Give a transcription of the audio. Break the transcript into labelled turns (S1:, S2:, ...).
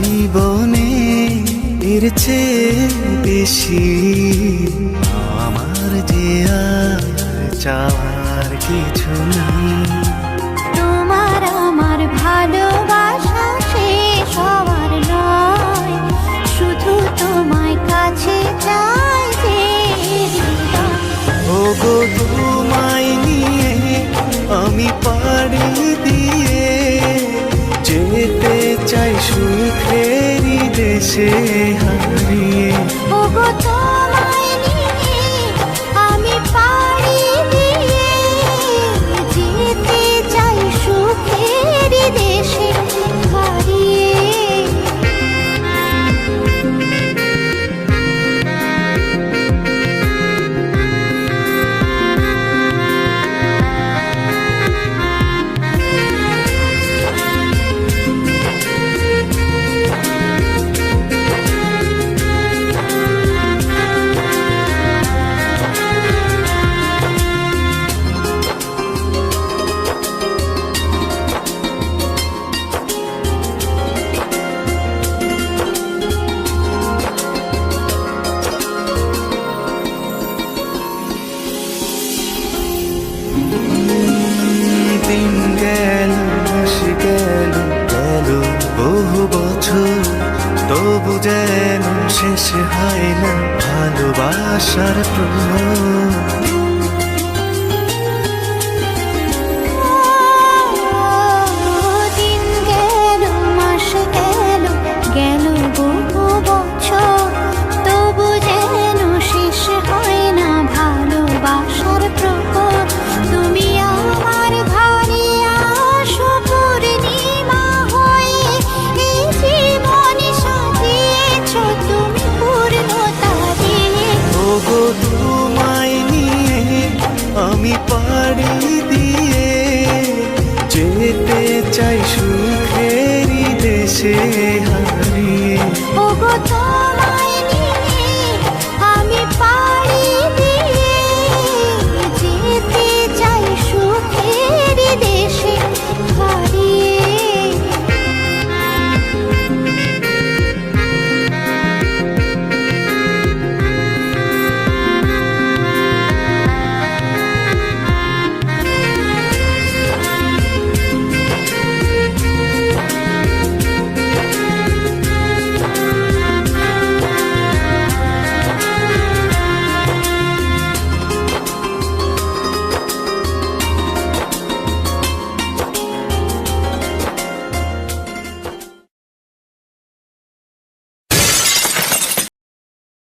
S1: জীবনে এর চেয়ে বেশি আমার যে আর চাওয়ার কিছু নেই।
S2: তোমার আমার ভালোবাসা শেষ হওয়ার নয়, শুধু তোমায় কাছে চাই যে হৃদয়।
S1: ওগো তোমায় নিয়ে আমি পাড়ি দিয়ে যেতে চাই সুখেরই দেশে হারিয়ে।
S2: ওগো তোমায় নিয়ে আমি পাড়ি দিয়ে যেতে চাই সুখের দেশে হারিয়ে।
S1: দিন গেল মাস গেল গেল বহু বছর, তবু যেন শেষ হয় না ভালোবাসার প্রহর।
S2: দিন গেল মাস গেল গেল বহু বছর, তবু যেন শেষ হয় না ভালোবাসার প্রহর। তুমি আমার ঘরে আসো পূর্ণিমা হয়ে, এই জীবন সাজিয়েছ তুমি পূর্ণতা দিয়ে।
S1: ওগো তোমায় নিয়ে আমি পাড়ি দিয়ে যেতে চাই সুখেরই দেশে